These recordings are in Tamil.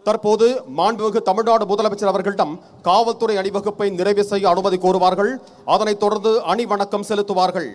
தற்போது மாண்புமிகு தமிழ்நாடு முதலமைச்சர் அவர்களிடம் காவல்துறை அணிவகுப்பை நிறைவு செய்ய அனுமதி கோருவார்கள். அதனைத் தொடர்ந்து அணி வணக்கம் செலுத்துவார்கள்.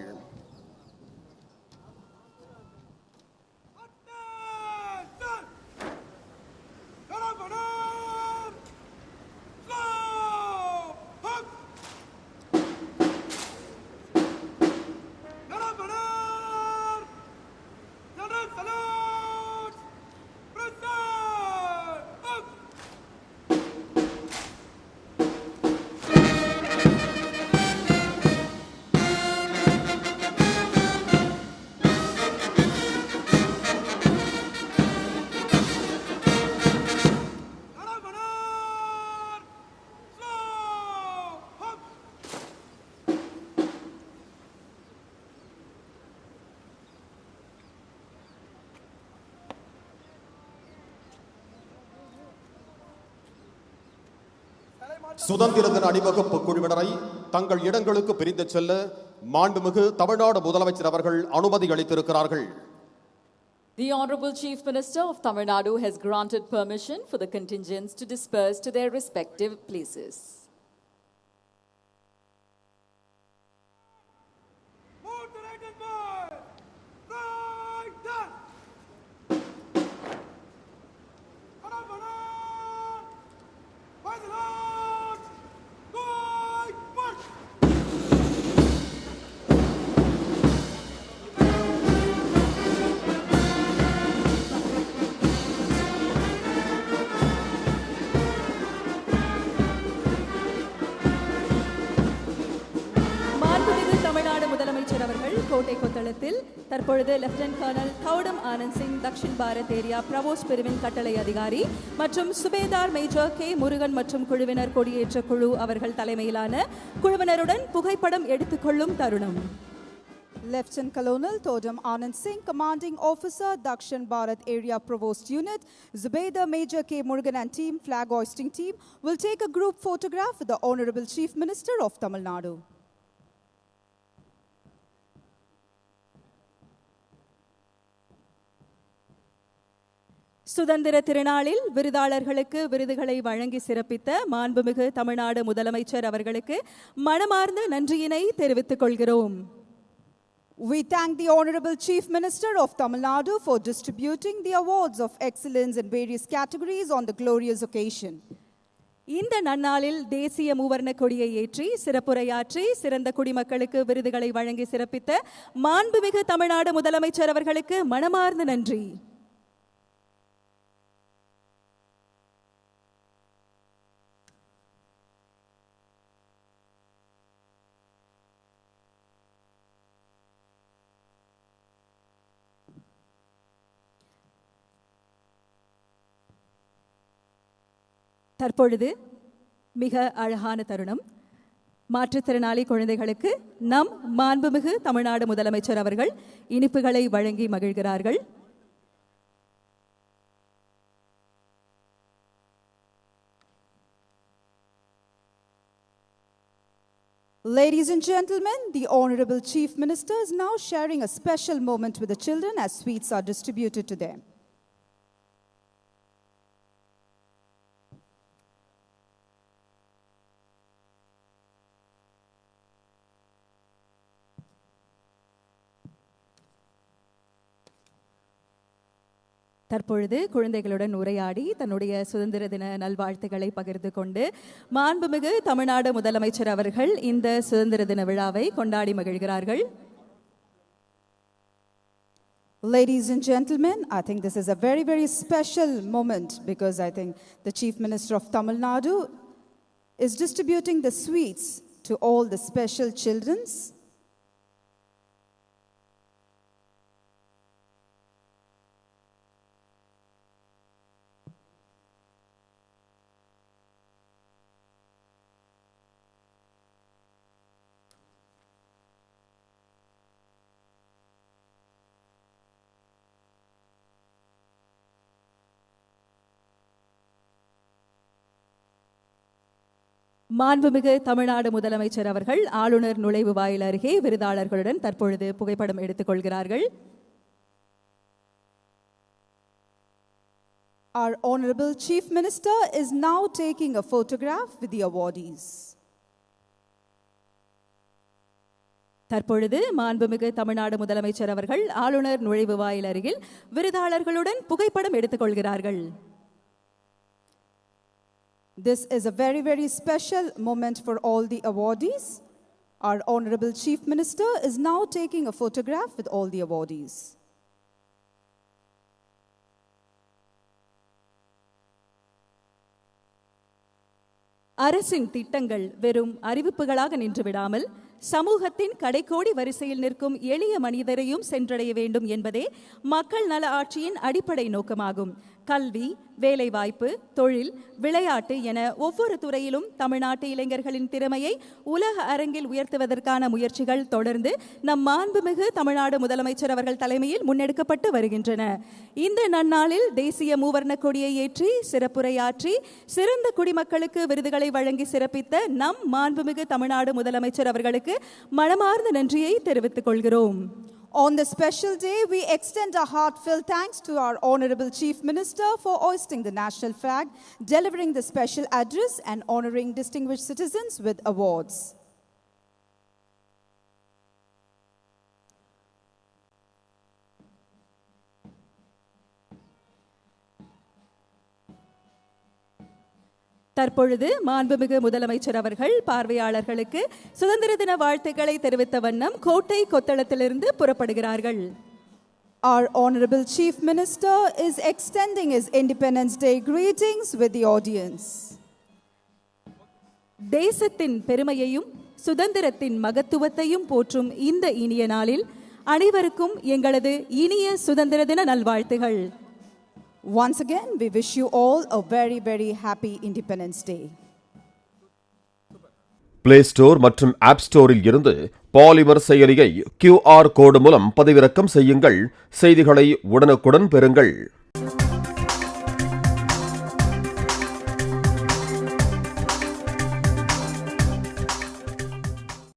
சுதந்திர தின அணிவகுப்பு குழுவினரை தங்கள் இடங்களுக்கு பிரிந்து செல்ல மாண்புமிகு தமிழ்நாடு முதலமைச்சர் அவர்கள் அனுமதி அளித்திருக்கிறார்கள். The Honorable Chief Minister of Tamil Nadu has granted permission for the contingents to disperse to their respective places. கோட்டை கொத்தளத்தில் தற்பொழுது lieutenant colonel Gautam Anand Singh Dakshin Bharat area பிரவோஸ் பிரிவின் கட்டளை அதிகாரி மற்றும் சுபேதார் மேஜர் கே முருகன் மற்றும் குழுவினர் கொடியேற்ற குழு அவர்கள் தலைமையிலான குழுவினருடன் புகைப்படம் எடுத்துக்கொள்ளும் தருணம். Lieutenant Colonel Todam Anand Singh, Commanding Officer, Dakshin Bharat Area Provost Unit, Zubaida Major K. Murugan and team, flag hoisting team, will take a group photograph with the Honorable Chief Minister of Tamil Nadu. சுதந்திர திருநாளில் விருதாளர்களுக்கு விருதுகளை வழங்கி சிறப்பித்த மாண்புமிகு தமிழ்நாடு முதலமைச்சர் அவர்களுக்கு மனமார்ந்த நன்றியினை தெரிவித்துக் கொள்கிறோம். We thank the Honorable Chief Minister of Tamil Nadu for distributing the awards of excellence in various categories on the glorious occasion. இந்த நன்னாளில் தேசிய மூவர்ண கொடியை ஏற்றி சிறப்புரையாற்றி சிறந்த குடிமக்களுக்கு விருதுகளை வழங்கி சிறப்பித்த மாண்புமிகு தமிழ்நாடு முதலமைச்சர் அவர்களுக்கு மனமார்ந்த நன்றி. தற்பொழுது மிக அழகான தருணம். மாற்றுத்திறனாளி குழந்தைகளுக்கு நம் மாண்புமிகு தமிழ்நாடு முதலமைச்சர் அவர்கள் இனிப்புகளை வழங்கி மகிழ்கிறார்கள். Ladies and gentlemen, the Honorable Chief Minister is now sharing a special moment with the children as sweets are distributed to them. தற்பொழுது குழந்தைகளுடன் உரையாடி தன்னுடைய சுதந்திர தின நல்வாழ்த்துக்களை பகிர்ந்து கொண்டு மாண்புமிகு தமிழ்நாடு முதலமைச்சர் அவர்கள் இந்த சுதந்திர தின விழாவை கொண்டாடி மகிழ்கிறார்கள். Ladies and gentlemen, I think this is a very, very special moment because I think the Chief Minister of Tamil Nadu is distributing the sweets to all the special children's. மாண்புமிகு தமிழ்நாடு முதலமைச்சர் அவர்கள் ஆளுநர் நுழைவு வாயில் அருகே விருதாளர்களுடன் தற்பொழுது புகைப்படம் எடுத்துக் கொள்கிறார்கள். Our Honorable Chief Minister is now taking a photograph with the awardees. தற்பொழுது மாண்புமிகு தமிழ்நாடு முதலமைச்சர் அவர்கள் ஆளுநர் நுழைவு வாயில் அருகில் விருதாளர்களுடன் புகைப்படம் எடுத்துக் கொள்கிறார்கள். This is a very, very special moment for all the awardees. Our Honorable Chief Minister is now taking a photograph with all the awardees. அரசின் திட்டங்கள் வெறும் அறிவிப்புகளாக நின்றுவிடாமல் சமூகத்தின் கடைக்கோடி வரிசையில் நிற்கும் எளிய மனிதரையும் சென்றடைய வேண்டும் என்பதே மக்கள் நல ஆட்சியின் அடிப்படை நோக்கமாகும். கல்வி, வேலைவாய்ப்பு, தொழில், விளையாட்டு என ஒவ்வொரு துறையிலும் தமிழ்நாட்டு இளைஞர்களின் திறமையை உலக அரங்கில் உயர்த்துவதற்கான முயற்சிகள் தொடர்ந்து நம் மாண்புமிகு தமிழ்நாடு முதலமைச்சர் அவர்கள் தலைமையில் முன்னெடுக்கப்பட்டு வருகின்றன. இந்த நன்னாளில் தேசிய மூவர்ண கொடியை ஏற்றி சிறப்புரையாற்றி சிறந்த குடிமக்களுக்கு விருதுகளை வழங்கி சிறப்பித்த நம் மாண்புமிகு தமிழ்நாடு முதலமைச்சர் அவர்களுக்கு மனமார்ந்த நன்றியை தெரிவித்துக் கொள்கிறோம். On this special day, we extend our heartfelt thanks to our Honorable Chief Minister for hoisting the national flag, delivering the special address, and honoring distinguished citizens with awards. தற்பொழுது மாண்புமிகு முதலமைச்சர் அவர்கள் பார்வையாளர்களுக்கு சுதந்திர தின வாழ்த்துக்களை தெரிவித்த வண்ணம் கோட்டை கொத்தளத்திலிருந்து புறப்படுகிறார்கள். Our Honorable Chief Minister is extending his Independence Day greetings with the audience. தேசத்தின் பெருமையையும் சுதந்திரத்தின் மகத்துவத்தையும் போற்றும் இந்த இனிய நாளில் அனைவருக்கும் எங்களது இனிய சுதந்திர தின நல்வாழ்த்துகள். Once again, we wish you all a very, very happy Independence Day. Play store மற்றும் ஆப் ஸ்டோரில் இருந்து பாலிமர் செயலியை QR கோடு மூலம் பதிவிறக்கம் செய்யுங்கள். செய்திகளை உடனுக்குடன் பெறுங்கள்.